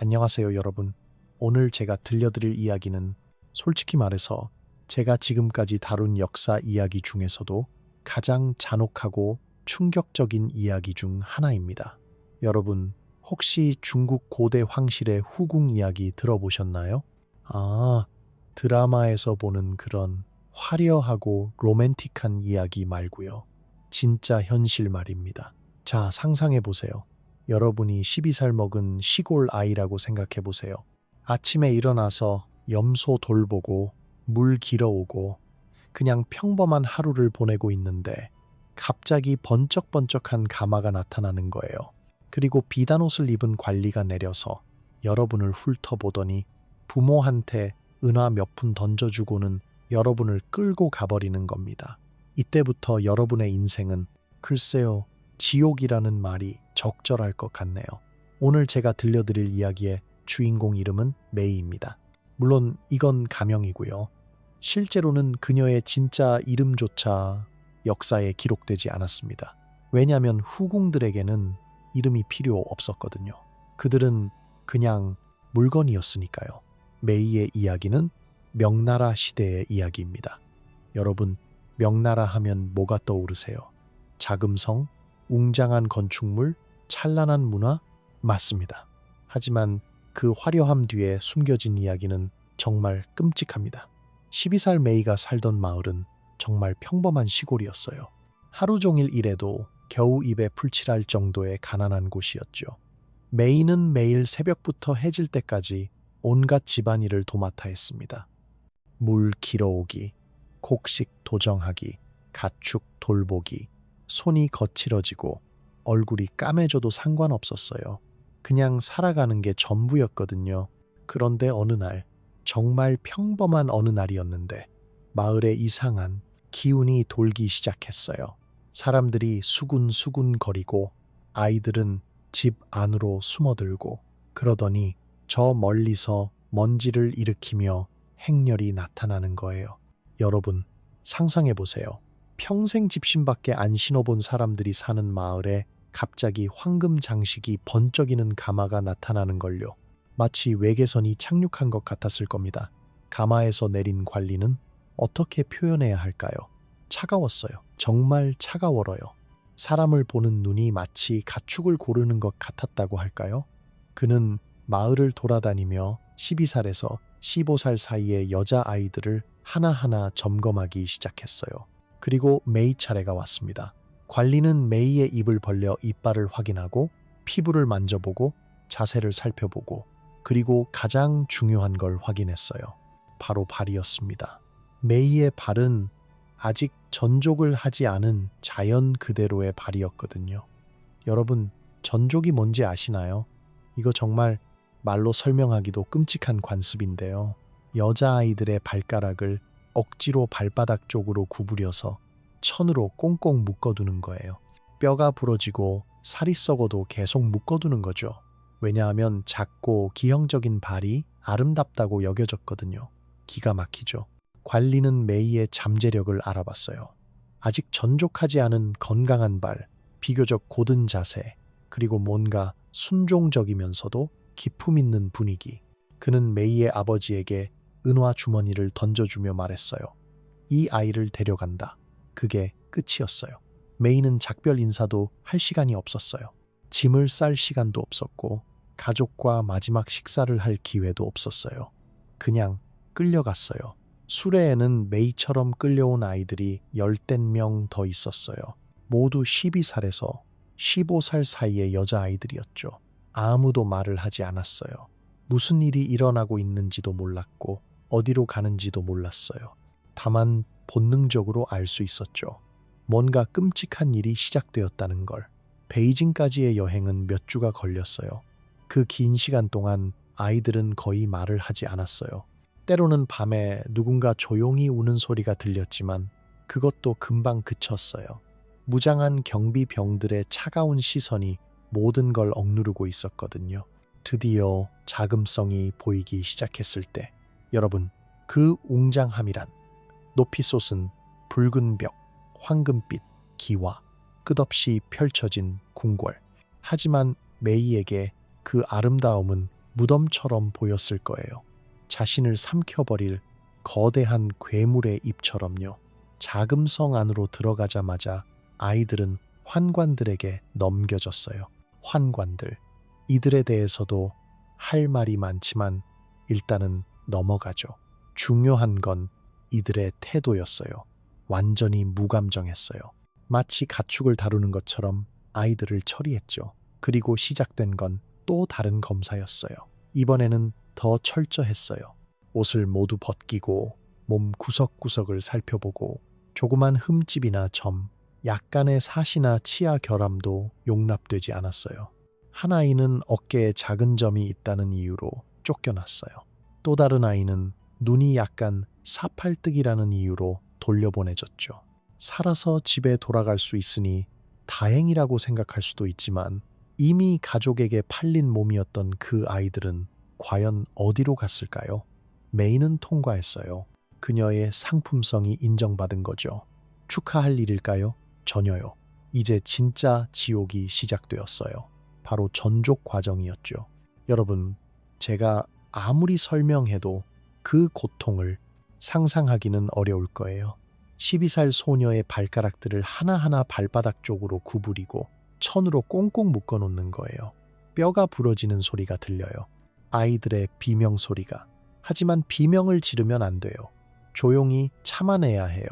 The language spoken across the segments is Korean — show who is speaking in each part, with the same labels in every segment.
Speaker 1: 안녕하세요, 여러분. 오늘 제가 들려드릴 이야기는 솔직히 말해서 제가 지금까지 다룬 역사 이야기 중에서도 가장 잔혹하고 충격적인 이야기 중 하나입니다. 여러분, 혹시 중국 고대 황실의 후궁 이야기 들어보셨나요? 아, 드라마에서 보는 그런 화려하고 로맨틱한 이야기 말고요. 진짜 현실 말입니다. 자, 상상해 보세요. 여러분이 12살 먹은 시골 아이라고 생각해 보세요. 아침에 일어나서 염소 돌보고 물 길어오고 그냥 평범한 하루를 보내고 있는데 갑자기 번쩍번쩍한 가마가 나타나는 거예요. 그리고 비단옷을 입은 관리가 내려서 여러분을 훑어보더니 부모한테 은화 몇 푼 던져주고는 여러분을 끌고 가버리는 겁니다. 이때부터 여러분의 인생은 글쎄요, 지옥이라는 말이 적절할 것 같네요. 오늘 제가 들려드릴 이야기의 주인공 이름은 메이입니다. 물론 이건 가명이고요. 실제로는 그녀의 진짜 이름조차 역사에 기록되지 않았습니다. 왜냐하면 후궁들에게는 이름이 필요 없었거든요. 그들은 그냥 물건이었으니까요. 메이의 이야기는 명나라 시대의 이야기입니다. 여러분, 명나라 하면 뭐가 떠오르세요? 자금성, 웅장한 건축물, 찬란한 문화? 맞습니다. 하지만 그 화려함 뒤에 숨겨진 이야기는 정말 끔찍합니다. 12살 메이가 살던 마을은 정말 평범한 시골이었어요. 하루 종일 일해도 겨우 입에 풀칠할 정도의 가난한 곳이었죠. 메이는 매일 새벽부터 해질 때까지 온갖 집안일을 도맡아 했습니다. 물 길어오기, 곡식 도정하기, 가축 돌보기, 손이 거칠어지고 얼굴이 까매져도 상관없었어요. 그냥 살아가는 게 전부였거든요. 그런데 어느 날, 정말 평범한 어느 날이었는데 마을에 이상한 기운이 돌기 시작했어요. 사람들이 수군수군 거리고 아이들은 집 안으로 숨어들고 그러더니 저 멀리서 먼지를 일으키며 행렬이 나타나는 거예요. 여러분, 상상해 보세요. 평생 집신밖에 안 신어본 사람들이 사는 마을에 갑자기 황금 장식이 번쩍이는 가마가 나타나는 걸요. 마치 외계선이 착륙한 것 같았을 겁니다. 가마에서 내린 관리는 어떻게 표현해야 할까요? 차가웠어요. 정말 차가워요. 사람을 보는 눈이 마치 가축을 고르는 것 같았다고 할까요? 그는 마을을 돌아다니며 12살에서 15살 사이의 여자아이들을 하나하나 점검하기 시작했어요. 그리고 메이 차례가 왔습니다. 관리는 메이의 입을 벌려 이빨을 확인하고 피부를 만져보고 자세를 살펴보고 그리고 가장 중요한 걸 확인했어요. 바로 발이었습니다. 메이의 발은 아직 전족을 하지 않은 자연 그대로의 발이었거든요. 여러분, 전족이 뭔지 아시나요? 이거 정말 말로 설명하기도 끔찍한 관습인데요. 여자아이들의 발가락을 억지로 발바닥 쪽으로 구부려서 천으로 꽁꽁 묶어두는 거예요. 뼈가 부러지고 살이 썩어도 계속 묶어두는 거죠. 왜냐하면 작고 기형적인 발이 아름답다고 여겨졌거든요. 기가 막히죠. 관리는 메이의 잠재력을 알아봤어요. 아직 전족하지 않은 건강한 발, 비교적 고든 자세, 그리고 뭔가 순종적이면서도 기품 있는 분위기. 그는 메이의 아버지에게 은화 주머니를 던져주며 말했어요. 이 아이를 데려간다. 그게 끝이었어요. 메이는 작별 인사도 할 시간이 없었어요. 짐을 쌀 시간도 없었고 가족과 마지막 식사를 할 기회도 없었어요. 그냥 끌려갔어요. 수레에는 메이처럼 끌려온 아이들이 10명 더 있었어요. 모두 12살에서 15살 사이의 여자아이들이었죠. 아무도 말을 하지 않았어요. 무슨 일이 일어나고 있는지도 몰랐고 어디로 가는지도 몰랐어요. 다만 본능적으로 알 수 있었죠. 뭔가 끔찍한 일이 시작되었다는 걸. 베이징까지의 여행은 몇 주가 걸렸어요. 그 긴 시간 동안 아이들은 거의 말을 하지 않았어요. 때로는 밤에 누군가 조용히 우는 소리가 들렸지만 그것도 금방 그쳤어요. 무장한 경비병들의 차가운 시선이 모든 걸 억누르고 있었거든요. 드디어 자금성이 보이기 시작했을 때, 여러분, 그 웅장함이란 높이 솟은 붉은 벽, 황금빛 기와, 끝없이 펼쳐진 궁궐. 하지만 메이에게 그 아름다움은 무덤처럼 보였을 거예요. 자신을 삼켜버릴 거대한 괴물의 입처럼요. 자금성 안으로 들어가자마자 아이들은 환관들에게 넘겨졌어요. 환관들. 이들에 대해서도 할 말이 많지만 일단은 넘어가죠. 중요한 건 이들의 태도였어요. 완전히 무감정했어요. 마치 가축을 다루는 것처럼 아이들을 처리했죠. 그리고 시작된 건 또 다른 검사였어요. 이번에는 더 철저했어요. 옷을 모두 벗기고 몸 구석구석을 살펴보고 조그만 흠집이나 점, 약간의 사시나 치아 결함도 용납되지 않았어요. 한 아이는 어깨에 작은 점이 있다는 이유로 쫓겨났어요. 또 다른 아이는 눈이 약간 사팔뜨기라는 이유로 돌려보내졌죠. 살아서 집에 돌아갈 수 있으니 다행이라고 생각할 수도 있지만 이미 가족에게 팔린 몸이었던 그 아이들은 과연 어디로 갔을까요? 메이는 통과했어요. 그녀의 상품성이 인정받은 거죠. 축하할 일일까요? 전혀요. 이제 진짜 지옥이 시작되었어요. 바로 전족 과정이었죠. 여러분, 제가 아무리 설명해도 그 고통을 상상하기는 어려울 거예요. 12살 소녀의 발가락들을 하나하나 발바닥 쪽으로 구부리고 천으로 꽁꽁 묶어놓는 거예요. 뼈가 부러지는 소리가 들려요. 아이들의 비명 소리가. 하지만 비명을 지르면 안 돼요. 조용히 참아내야 해요.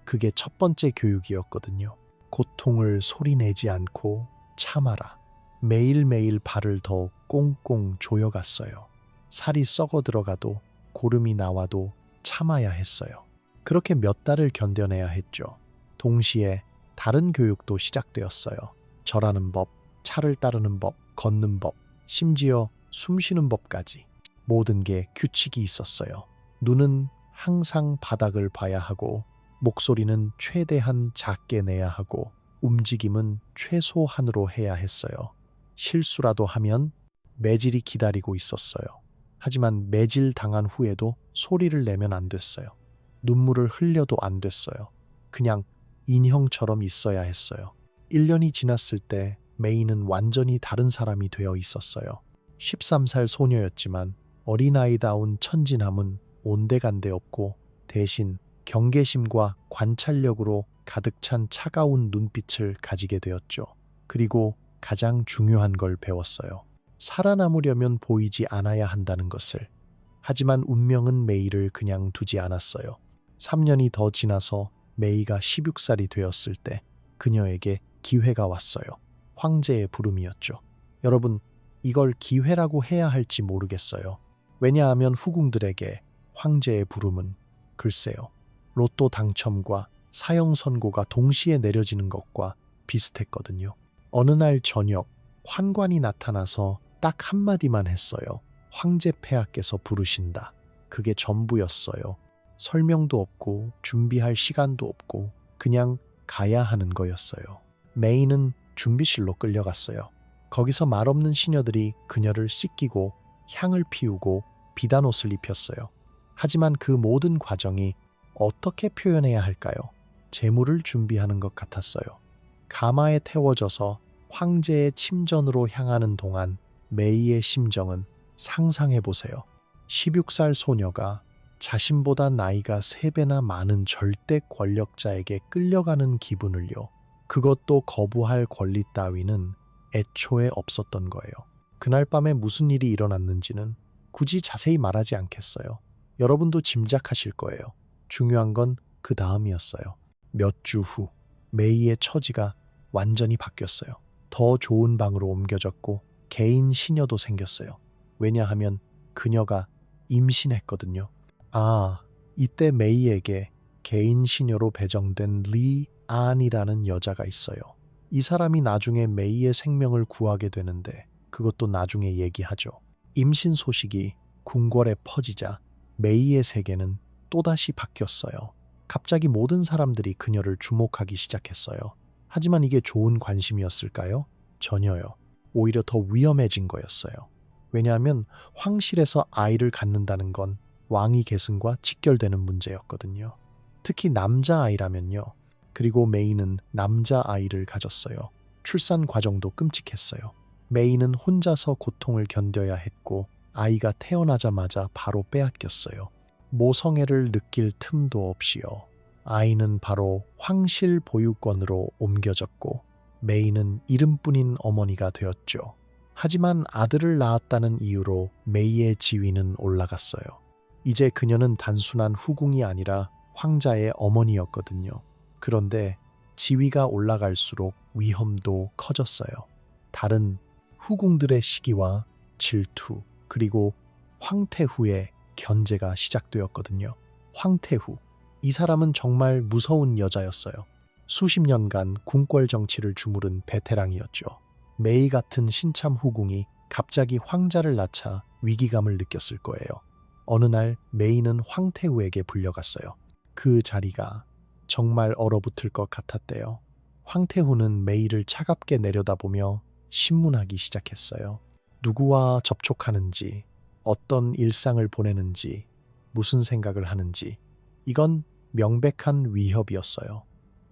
Speaker 1: 그게 첫 번째 교육이었거든요. 고통을 소리내지 않고 참아라. 매일매일 발을 더 꽁꽁 조여갔어요. 살이 썩어 들어가도 고름이 나와도 참아야 했어요. 그렇게 몇 달을 견뎌내야 했죠. 동시에 다른 교육도 시작되었어요. 절하는 법, 차를 따르는 법, 걷는 법, 심지어 숨 쉬는 법까지. 모든 게 규칙이 있었어요. 눈은 항상 바닥을 봐야 하고, 목소리는 최대한 작게 내야 하고, 움직임은 최소한으로 해야 했어요. 실수라도 하면 매질이 기다리고 있었어요. 하지만 매질 당한 후에도 소리를 내면 안 됐어요. 눈물을 흘려도 안 됐어요. 그냥 인형처럼 있어야 했어요. 1년이 지났을 때 메이는 완전히 다른 사람이 되어 있었어요. 13살 소녀였지만 어린아이다운 천진함은 온데간데 없고 대신 경계심과 관찰력으로 가득 찬 차가운 눈빛을 가지게 되었죠. 그리고 가장 중요한 걸 배웠어요. 살아남으려면 보이지 않아야 한다는 것을. 하지만 운명은 메이를 그냥 두지 않았어요. 3년이 더 지나서 메이가 16살이 되었을 때 그녀에게 기회가 왔어요. 황제의 부름이었죠. 여러분, 이걸 기회라고 해야 할지 모르겠어요. 왜냐하면 후궁들에게 황제의 부름은 글쎄요. 로또 당첨과 사형 선고가 동시에 내려지는 것과 비슷했거든요. 어느 날 저녁 환관이 나타나서 딱 한마디만 했어요. 황제 폐하께서 부르신다. 그게 전부였어요. 설명도 없고 준비할 시간도 없고 그냥 가야 하는 거였어요. 메이는 준비실로 끌려갔어요. 거기서 말없는 시녀들이 그녀를 씻기고 향을 피우고 비단옷을 입혔어요. 하지만 그 모든 과정이 어떻게 표현해야 할까요? 재물을 준비하는 것 같았어요. 가마에 태워져서 황제의 침전으로 향하는 동안 메이의 심정은 상상해보세요. 16살 소녀가 자신보다 나이가 3배나 많은 절대 권력자에게 끌려가는 기분을요. 그것도 거부할 권리 따위는 애초에 없었던 거예요. 그날 밤에 무슨 일이 일어났는지는 굳이 자세히 말하지 않겠어요. 여러분도 짐작하실 거예요. 중요한 건 그 다음이었어요. 몇 주 후 메이의 처지가 완전히 바뀌었어요. 더 좋은 방으로 옮겨졌고 개인 시녀도 생겼어요. 왜냐하면 그녀가 임신했거든요. 이때 메이에게 개인 시녀로 배정된 리 안이라는 여자가 있어요. 이 사람이 나중에 메이의 생명을 구하게 되는데 그것도 나중에 얘기하죠. 임신 소식이 궁궐에 퍼지자 메이의 세계는 또다시 바뀌었어요. 갑자기 모든 사람들이 그녀를 주목하기 시작했어요. 하지만 이게 좋은 관심이었을까요? 전혀요. 오히려 더 위험해진 거였어요. 왜냐하면 황실에서 아이를 갖는다는 건 왕위 계승과 직결되는 문제였거든요. 특히 남자아이라면요. 그리고 메이는 남자아이를 가졌어요. 출산 과정도 끔찍했어요. 메이는 혼자서 고통을 견뎌야 했고 아이가 태어나자마자 바로 빼앗겼어요. 모성애를 느낄 틈도 없이요. 아이는 바로 황실 보유권으로 옮겨졌고 메이는 이름뿐인 어머니가 되었죠. 하지만 아들을 낳았다는 이유로 메이의 지위는 올라갔어요. 이제 그녀는 단순한 후궁이 아니라 황자의 어머니였거든요. 그런데 지위가 올라갈수록 위험도 커졌어요. 다른 후궁들의 시기와 질투, 그리고 황태후의 견제가 시작되었거든요. 황태후. 이 사람은 정말 무서운 여자였어요. 수십 년간 궁궐 정치를 주무른 베테랑이었죠. 메이 같은 신참 후궁이 갑자기 황자를 낳자 위기감을 느꼈을 거예요. 어느 날 메이는 황태후에게 불려갔어요. 그 자리가 정말 얼어붙을 것 같았대요. 황태후는 메이를 차갑게 내려다보며 신문하기 시작했어요. 누구와 접촉하는지, 어떤 일상을 보내는지, 무슨 생각을 하는지, 이건 명백한 위협이었어요.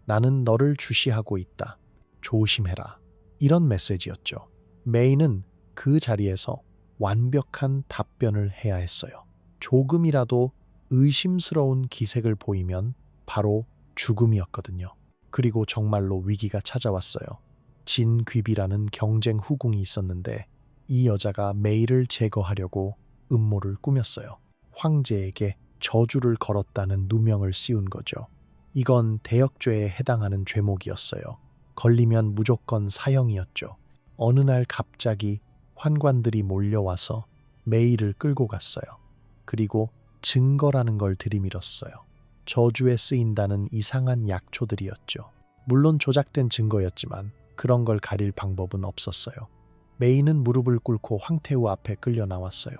Speaker 1: 나는 너를 주시하고 있다. 조심해라. 이런 메시지였죠. 메이는 그 자리에서 완벽한 답변을 해야 했어요. 조금이라도 의심스러운 기색을 보이면 바로 죽음이었거든요. 그리고 정말로 위기가 찾아왔어요. 진귀비라는 경쟁 후궁이 있었는데 이 여자가 메이를 제거하려고 음모를 꾸몄어요. 황제에게 저주를 걸었다는 누명을 씌운 거죠. 이건 대역죄에 해당하는 죄목이었어요. 걸리면 무조건 사형이었죠. 어느 날 갑자기 환관들이 몰려와서 메이를 끌고 갔어요. 그리고 증거라는 걸 들이밀었어요. 저주에 쓰인다는 이상한 약초들이었죠. 물론 조작된 증거였지만 그런 걸 가릴 방법은 없었어요. 메이는 무릎을 꿇고 황태후 앞에 끌려 나왔어요.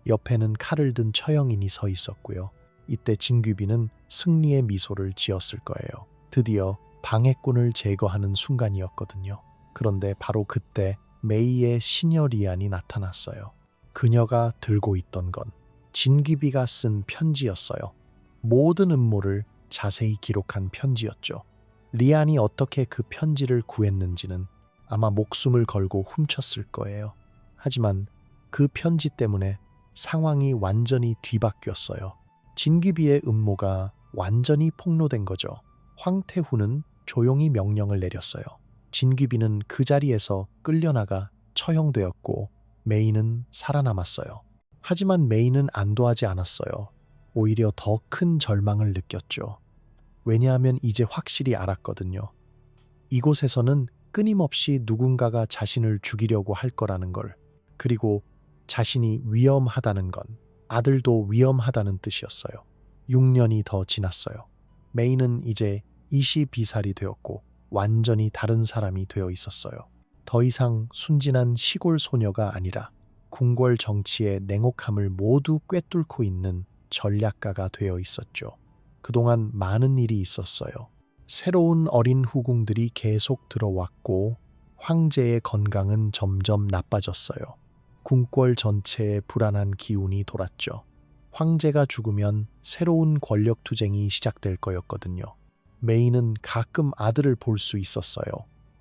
Speaker 1: 옆에는 칼을 든 처형인이 서 있었고요. 이때 진귀비는 승리의 미소를 지었을 거예요. 드디어 방해꾼을 제거하는 순간이었거든요. 그런데 바로 그때 메이의 시녀 리안이 나타났어요. 그녀가 들고 있던 건 진귀비가 쓴 편지였어요. 모든 음모를 자세히 기록한 편지였죠. 리안이 어떻게 그 편지를 구했는지는 아마 목숨을 걸고 훔쳤을 거예요. 하지만 그 편지 때문에 상황이 완전히 뒤바뀌었어요. 진귀비의 음모가 완전히 폭로된 거죠. 황태후는 조용히 명령을 내렸어요. 진귀비는 그 자리에서 끌려나가 처형되었고 메이는 살아남았어요. 하지만 메이는 안도하지 않았어요. 오히려 더 큰 절망을 느꼈죠. 왜냐하면 이제 확실히 알았거든요. 이곳에서는 끊임없이 누군가가 자신을 죽이려고 할 거라는 걸, 그리고 자신이 위험하다는 건 아들도 위험하다는 뜻이었어요. 6년이 더 지났어요. 메이는 이제 22살이 되었고 완전히 다른 사람이 되어 있었어요. 더 이상 순진한 시골 소녀가 아니라 궁궐 정치의 냉혹함을 모두 꿰뚫고 있는 전략가가 되어 있었죠. 그동안 많은 일이 있었어요. 새로운 어린 후궁들이 계속 들어왔고 황제의 건강은 점점 나빠졌어요. 궁궐 전체에 불안한 기운이 돌았죠. 황제가 죽으면 새로운 권력 투쟁이 시작될 거였거든요. 메이는 가끔 아들을 볼 수 있었어요.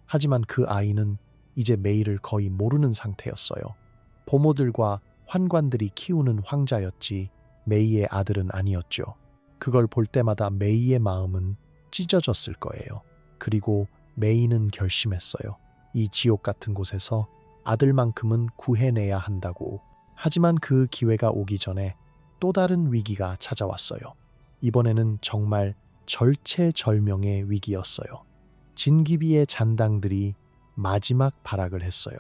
Speaker 1: 하지만 그 아이는 이제 메이를 거의 모르는 상태였어요. 보모들과 환관들이 키우는 황자였지 메이의 아들은 아니었죠. 그걸 볼 때마다 메이의 마음은 찢어졌을 거예요. 그리고 메이는 결심했어요. 이 지옥 같은 곳에서 아들만큼은 구해내야 한다고. 하지만 그 기회가 오기 전에 또 다른 위기가 찾아왔어요. 이번에는 정말 절체절명의 위기였어요. 진귀비의 잔당들이 마지막 발악을 했어요.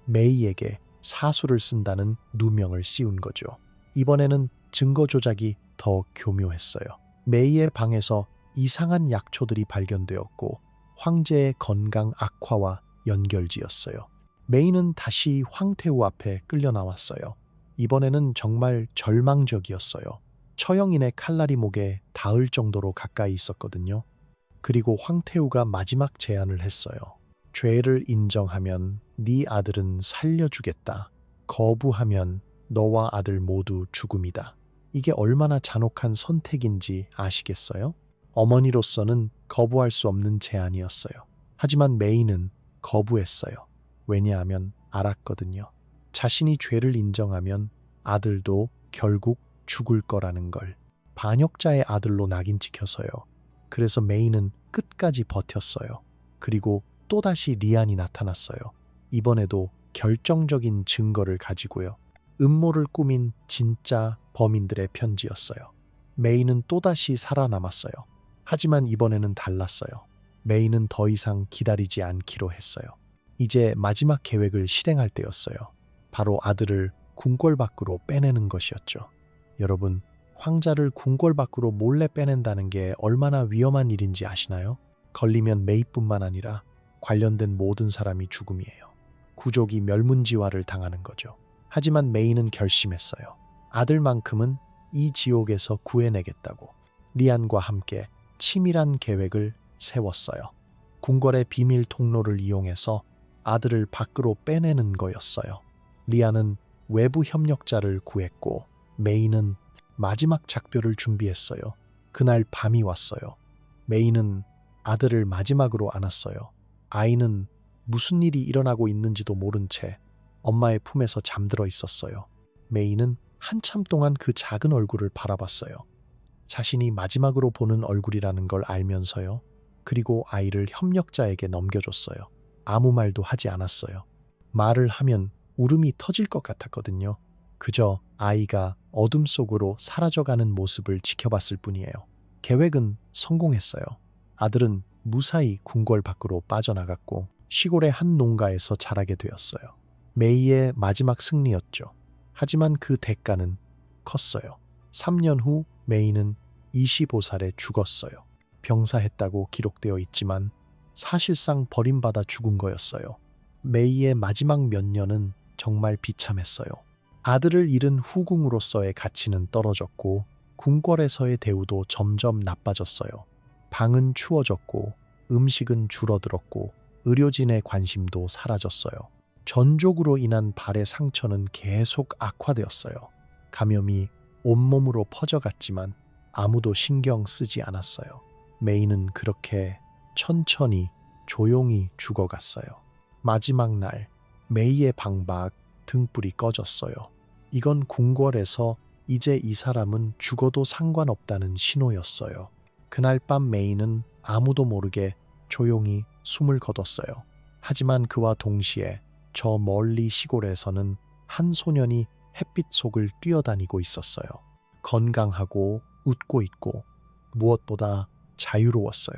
Speaker 1: 메이에게 사수를 쓴다는 누명을 씌운 거죠. 이번에는 증거 조작이 더 교묘했어요. 메이의 방에서 이상한 약초들이 발견되었고 황제의 건강 악화와 연결지었어요. 메이는 다시 황태후 앞에 끌려 나왔어요. 이번에는 정말 절망적이었어요. 처형인의 칼날이 목에 닿을 정도로 가까이 있었거든요. 그리고 황태후가 마지막 제안을 했어요. 죄를 인정하면 네 아들은 살려주겠다. 거부하면 너와 아들 모두 죽음이다. 이게 얼마나 잔혹한 선택인지 아시겠어요? 어머니로서는 거부할 수 없는 제안이었어요. 하지만 메이는 거부했어요. 왜냐하면 알았거든요. 자신이 죄를 인정하면 아들도 결국 죽을 거라는 걸. 반역자의 아들로 낙인 찍혀서요. 그래서 메이는 끝까지 버텼어요. 그리고 또다시 리안이 나타났어요. 이번에도 결정적인 증거를 가지고요. 음모를 꾸민 진짜 범인들의 편지였어요. 메이는 또다시 살아남았어요. 하지만 이번에는 달랐어요. 메이는 더 이상 기다리지 않기로 했어요. 이제 마지막 계획을 실행할 때였어요. 바로 아들을 궁궐 밖으로 빼내는 것이었죠. 여러분, 황자를 궁궐 밖으로 몰래 빼낸다는 게 얼마나 위험한 일인지 아시나요? 걸리면 메이뿐만 아니라 관련된 모든 사람이 죽음이에요. 구족이 멸문지화를 당하는 거죠. 하지만 메이는 결심했어요. 아들만큼은 이 지옥에서 구해내겠다고. 리안과 함께 치밀한 계획을 세웠어요. 궁궐의 비밀 통로를 이용해서 아들을 밖으로 빼내는 거였어요. 리안은 외부 협력자를 구했고 메이는 마지막 작별을 준비했어요. 그날 밤이 왔어요. 메이는 아들을 마지막으로 안았어요. 아이는 무슨 일이 일어나고 있는지도 모른 채 엄마의 품에서 잠들어 있었어요. 메이는 한참 동안 그 작은 얼굴을 바라봤어요. 자신이 마지막으로 보는 얼굴이라는 걸 알면서요. 그리고 아이를 협력자에게 넘겨줬어요. 아무 말도 하지 않았어요. 말을 하면 울음이 터질 것 같았거든요. 그저 아이가 어둠 속으로 사라져가는 모습을 지켜봤을 뿐이에요. 계획은 성공했어요. 아들은 무사히 궁궐 밖으로 빠져나갔고 시골의 한 농가에서 자라게 되었어요. 메이의 마지막 승리였죠. 하지만 그 대가는 컸어요. 3년 후 메이는 25살에 죽었어요. 병사했다고 기록되어 있지만 사실상 버림받아 죽은 거였어요. 메이의 마지막 몇 년은 정말 비참했어요. 아들을 잃은 후궁으로서의 가치는 떨어졌고 궁궐에서의 대우도 점점 나빠졌어요. 방은 추워졌고 음식은 줄어들었고 의료진의 관심도 사라졌어요. 전족으로 인한 발의 상처는 계속 악화되었어요. 감염이 온몸으로 퍼져갔지만 아무도 신경 쓰지 않았어요. 메이는 그렇게 천천히 조용히 죽어갔어요. 마지막 날 메이의 방 밖 등불이 꺼졌어요. 이건 궁궐에서 이제 이 사람은 죽어도 상관없다는 신호였어요. 그날 밤 메이는 아무도 모르게 조용히 숨을 거뒀어요. 하지만 그와 동시에 저 멀리 시골에서는 한 소년이 햇빛 속을 뛰어다니고 있었어요. 건강하고 웃고 있고 무엇보다 자유로웠어요.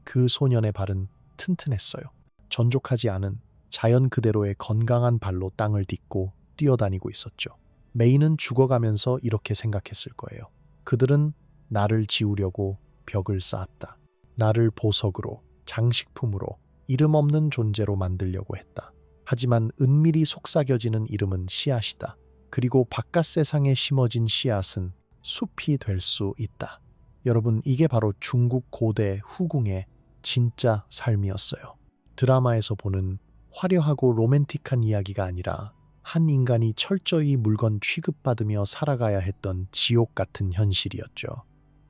Speaker 1: 그 소년의 발은 튼튼했어요. 전족하지 않은 자연 그대로의 건강한 발로 땅을 딛고 뛰어다니고 있었죠. 메이는 죽어가면서 이렇게 생각했을 거예요. 그들은 나를 지우려고 벽을 쌓았다. 나를 보석으로, 장식품으로, 이름 없는 존재로 만들려고 했다. 하지만 은밀히 속삭여지는 이름은 씨앗이다. 그리고 바깥 세상에 심어진 씨앗은 숲이 될 수 있다. 여러분, 이게 바로 중국 고대 후궁의 진짜 삶이었어요. 드라마에서 보는 화려하고 로맨틱한 이야기가 아니라 한 인간이 철저히 물건 취급받으며 살아가야 했던 지옥 같은 현실이었죠.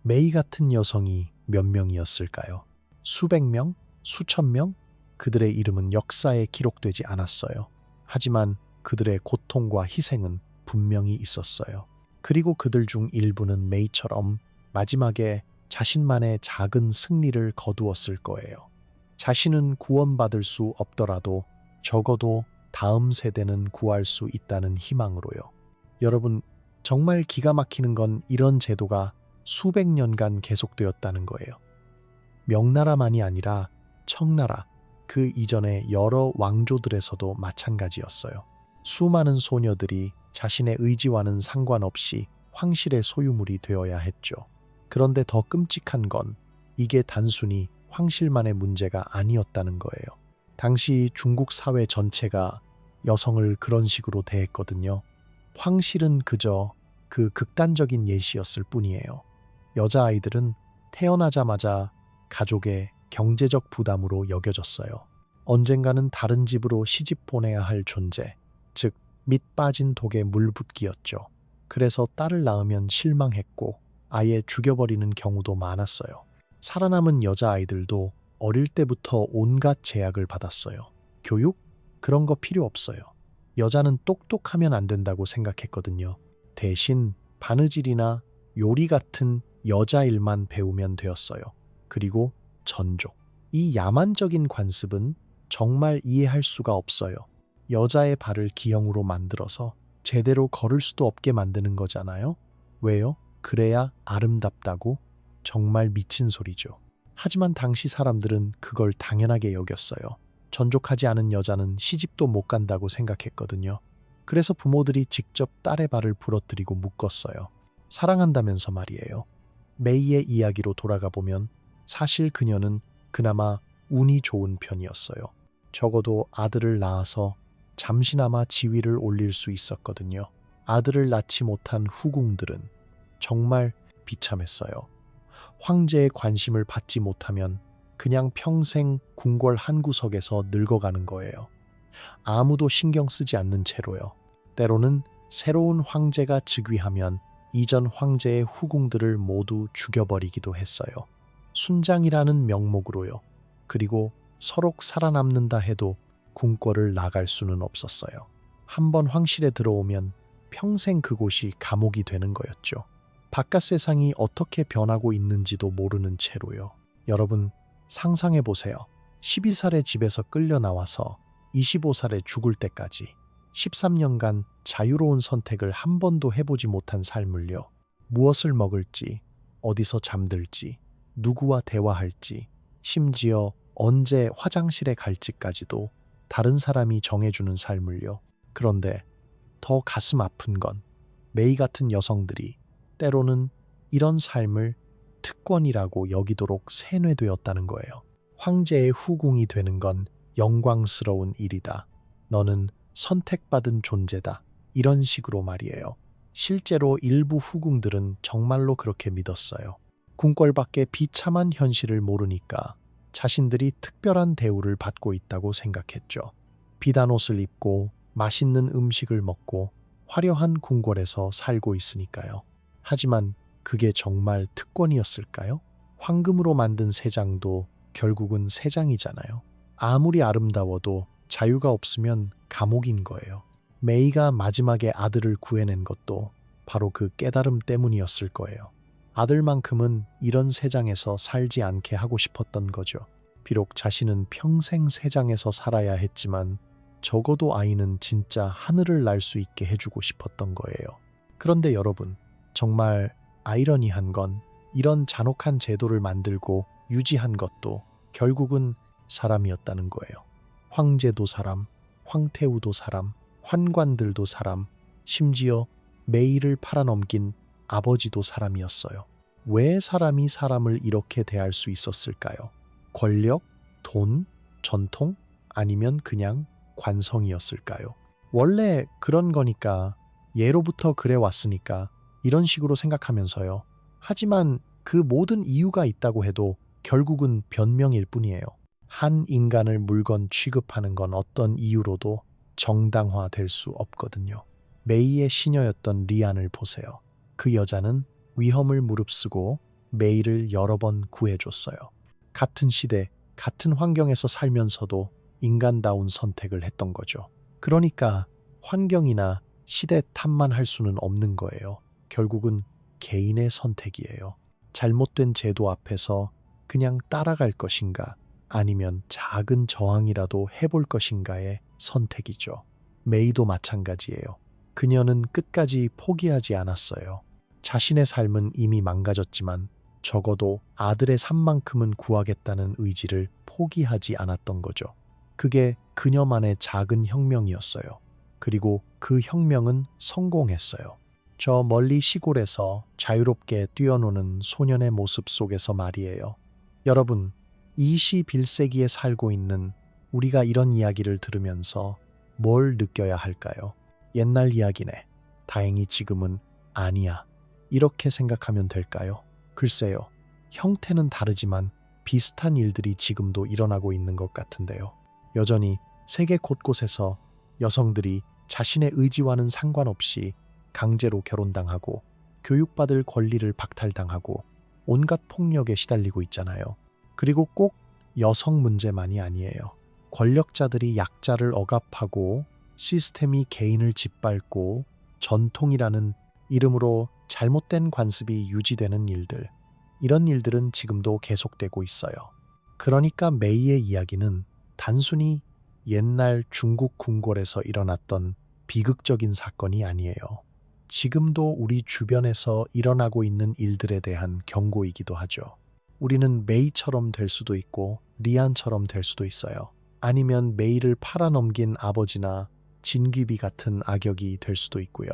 Speaker 1: 메이 같은 여성이 몇 명이었을까요? 수백 명? 수천 명? 그들의 이름은 역사에 기록되지 않았어요. 하지만 그들의 고통과 희생은 분명히 있었어요. 그리고 그들 중 일부는 메이처럼 마지막에 자신만의 작은 승리를 거두었을 거예요. 자신은 구원받을 수 없더라도 적어도 다음 세대는 구할 수 있다는 희망으로요. 여러분, 정말 기가 막히는 건 이런 제도가 수백 년간 계속되었다는 거예요. 명나라만이 아니라 청나라, 그 이전의 여러 왕조들에서도 마찬가지였어요. 수많은 소녀들이 자신의 의지와는 상관없이 황실의 소유물이 되어야 했죠. 그런데 더 끔찍한 건 이게 단순히 황실만의 문제가 아니었다는 거예요. 당시 중국 사회 전체가 여성을 그런 식으로 대했거든요. 황실은 그저 그 극단적인 예시였을 뿐이에요. 여자아이들은 태어나자마자 가족의 경제적 부담으로 여겨졌어요. 언젠가는 다른 집으로 시집 보내야 할 존재, 즉 밑 빠진 독에 물 붓기였죠. 그래서 딸을 낳으면 실망했고 아예 죽여버리는 경우도 많았어요. 살아남은 여자아이들도 어릴 때부터 온갖 제약을 받았어요. 교육? 그런 거 필요 없어요. 여자는 똑똑하면 안 된다고 생각했거든요. 대신 바느질이나 요리 같은 여자 일만 배우면 되었어요. 그리고 전족. 이 야만적인 관습은 정말 이해할 수가 없어요. 여자의 발을 기형으로 만들어서 제대로 걸을 수도 없게 만드는 거잖아요. 왜요? 그래야 아름답다고? 정말 미친 소리죠. 하지만 당시 사람들은 그걸 당연하게 여겼어요. 전족하지 않은 여자는 시집도 못 간다고 생각했거든요. 그래서 부모들이 직접 딸의 발을 부러뜨리고 묶었어요. 사랑한다면서 말이에요. 메이의 이야기로 돌아가 보면 사실 그녀는 그나마 운이 좋은 편이었어요. 적어도 아들을 낳아서 잠시나마 지위를 올릴 수 있었거든요. 아들을 낳지 못한 후궁들은 정말 비참했어요. 황제의 관심을 받지 못하면 그냥 평생 궁궐 한 구석에서 늙어가는 거예요. 아무도 신경 쓰지 않는 채로요. 때로는 새로운 황제가 즉위하면 이전 황제의 후궁들을 모두 죽여버리기도 했어요. 순장이라는 명목으로요. 그리고 서로 살아남는다 해도 궁궐을 나갈 수는 없었어요. 한번 황실에 들어오면 평생 그곳이 감옥이 되는 거였죠. 바깥 세상이 어떻게 변하고 있는지도 모르는 채로요. 여러분, 상상해 보세요. 12살의 집에서 끌려 나와서 25살에 죽을 때까지 13년간 자유로운 선택을 한 번도 해보지 못한 삶을요. 무엇을 먹을지, 어디서 잠들지, 누구와 대화할지, 심지어 언제 화장실에 갈지까지도 다른 사람이 정해주는 삶을요. 그런데 더 가슴 아픈 건 메이 같은 여성들이 때로는 이런 삶을 특권이라고 여기도록 세뇌되었다는 거예요. 황제의 후궁이 되는 건 영광스러운 일이다. 너는 선택받은 존재다. 이런 식으로 말이에요. 실제로 일부 후궁들은 정말로 그렇게 믿었어요. 궁궐 밖의 비참한 현실을 모르니까 자신들이 특별한 대우를 받고 있다고 생각했죠. 비단 옷을 입고 맛있는 음식을 먹고 화려한 궁궐에서 살고 있으니까요. 하지만 그게 정말 특권이었을까요? 황금으로 만든 세장도 결국은 세장이잖아요. 아무리 아름다워도 자유가 없으면 감옥인 거예요. 메이가 마지막에 아들을 구해낸 것도 바로 그 깨달음 때문이었을 거예요. 아들만큼은 이런 세장에서 살지 않게 하고 싶었던 거죠. 비록 자신은 평생 세장에서 살아야 했지만 적어도 아이는 진짜 하늘을 날 수 있게 해주고 싶었던 거예요. 그런데 여러분, 정말 아이러니한 건 이런 잔혹한 제도를 만들고 유지한 것도 결국은 사람이었다는 거예요. 황제도 사람, 황태우도 사람, 환관들도 사람, 심지어 메이를 팔아넘긴 아버지도 사람이었어요. 왜 사람이 사람을 이렇게 대할 수 있었을까요? 권력, 돈, 전통, 아니면 그냥 관성이었을까요? 원래 그런 거니까, 예로부터 그래 왔으니까 이런 식으로 생각하면서요. 하지만 그 모든 이유가 있다고 해도 결국은 변명일 뿐이에요. 한 인간을 물건 취급하는 건 어떤 이유로도 정당화될 수 없거든요. 메이의 시녀였던 리안을 보세요. 그 여자는 위험을 무릅쓰고 메이를 여러 번 구해줬어요. 같은 시대, 같은 환경에서 살면서도 인간다운 선택을 했던 거죠. 그러니까 환경이나 시대 탓만 할 수는 없는 거예요. 결국은 개인의 선택이에요. 잘못된 제도 앞에서 그냥 따라갈 것인가, 아니면 작은 저항이라도 해볼 것인가의 선택이죠. 메이도 마찬가지예요. 그녀는 끝까지 포기하지 않았어요. 자신의 삶은 이미 망가졌지만 적어도 아들의 삶만큼은 구하겠다는 의지를 포기하지 않았던 거죠. 그게 그녀만의 작은 혁명이었어요. 그리고 그 혁명은 성공했어요. 저 멀리 시골에서 자유롭게 뛰어노는 소년의 모습 속에서 말이에요. 여러분, 21세기에 살고 있는 우리가 이런 이야기를 들으면서 뭘 느껴야 할까요? 옛날 이야기네. 다행히 지금은 아니야. 이렇게 생각하면 될까요? 글쎄요. 형태는 다르지만 비슷한 일들이 지금도 일어나고 있는 것 같은데요. 여전히 세계 곳곳에서 여성들이 자신의 의지와는 상관없이 강제로 결혼당하고 교육받을 권리를 박탈당하고 온갖 폭력에 시달리고 있잖아요. 그리고 꼭 여성 문제만이 아니에요. 권력자들이 약자를 억압하고 시스템이 개인을 짓밟고 전통이라는 이름으로 잘못된 관습이 유지되는 일들, 이런 일들은 지금도 계속되고 있어요. 그러니까 메이의 이야기는 단순히 옛날 중국 궁궐에서 일어났던 비극적인 사건이 아니에요. 지금도 우리 주변에서 일어나고 있는 일들에 대한 경고이기도 하죠. 우리는 메이처럼 될 수도 있고 리안처럼 될 수도 있어요. 아니면 메이를 팔아넘긴 아버지나 진귀비 같은 악역이 될 수도 있고요.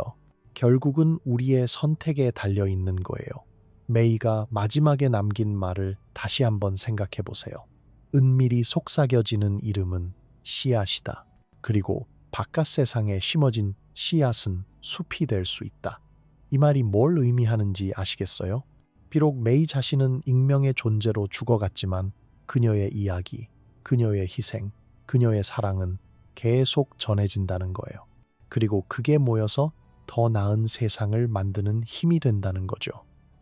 Speaker 1: 결국은 우리의 선택에 달려 있는 거예요. 메이가 마지막에 남긴 말을 다시 한번 생각해 보세요. 은밀히 속삭여지는 이름은 씨앗이다. 그리고 바깥 세상에 심어진 씨앗은 숲이 될 수 있다. 이 말이 뭘 의미하는지 아시겠어요? 비록 메이 자신은 익명의 존재로 죽어갔지만 그녀의 이야기, 그녀의 희생, 그녀의 사랑은 계속 전해진다는 거예요. 그리고 그게 모여서 더 나은 세상을 만드는 힘이 된다는 거죠.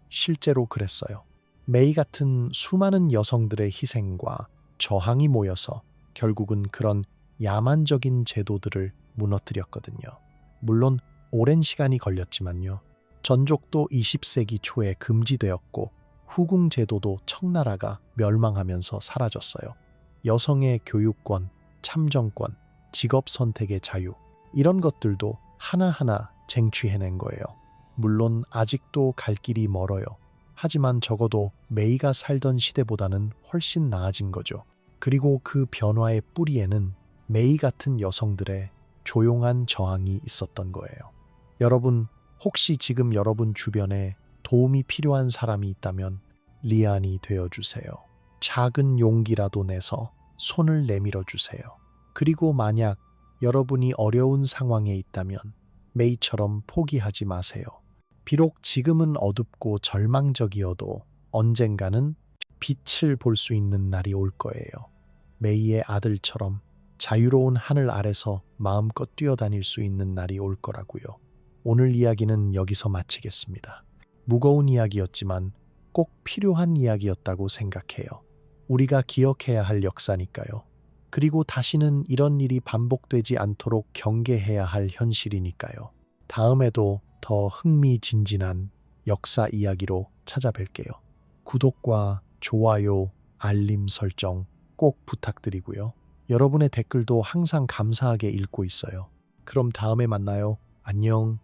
Speaker 1: 실제로 그랬어요. 메이 같은 수많은 여성들의 희생과 저항이 모여서 결국은 그런 야만적인 제도들을 무너뜨렸거든요. 물론 오랜 시간이 걸렸지만요. 전족도 20세기 초에 금지되었고 후궁 제도도 청나라가 멸망하면서 사라졌어요. 여성의 교육권, 참정권, 직업 선택의 자유, 이런 것들도 하나하나 쟁취해낸 거예요. 물론 아직도 갈 길이 멀어요. 하지만 적어도 메이가 살던 시대보다는 훨씬 나아진 거죠. 그리고 그 변화의 뿌리에는 메이 같은 여성들의 조용한 저항이 있었던 거예요. 여러분, 혹시 지금 여러분 주변에 도움이 필요한 사람이 있다면 리안이 되어주세요. 작은 용기라도 내서 손을 내밀어 주세요. 그리고 만약 여러분이 어려운 상황에 있다면 메이처럼 포기하지 마세요. 비록 지금은 어둡고 절망적이어도 언젠가는 빛을 볼 수 있는 날이 올 거예요. 메이의 아들처럼 자유로운 하늘 아래서 마음껏 뛰어다닐 수 있는 날이 올 거라고요. 오늘 이야기는 여기서 마치겠습니다. 무거운 이야기였지만 꼭 필요한 이야기였다고 생각해요. 우리가 기억해야 할 역사니까요. 그리고 다시는 이런 일이 반복되지 않도록 경계해야 할 현실이니까요. 다음에도 더 흥미진진한 역사 이야기로 찾아뵐게요. 구독과 좋아요, 알림 설정 꼭 부탁드리고요. 여러분의 댓글도 항상 감사하게 읽고 있어요. 그럼 다음에 만나요. 안녕.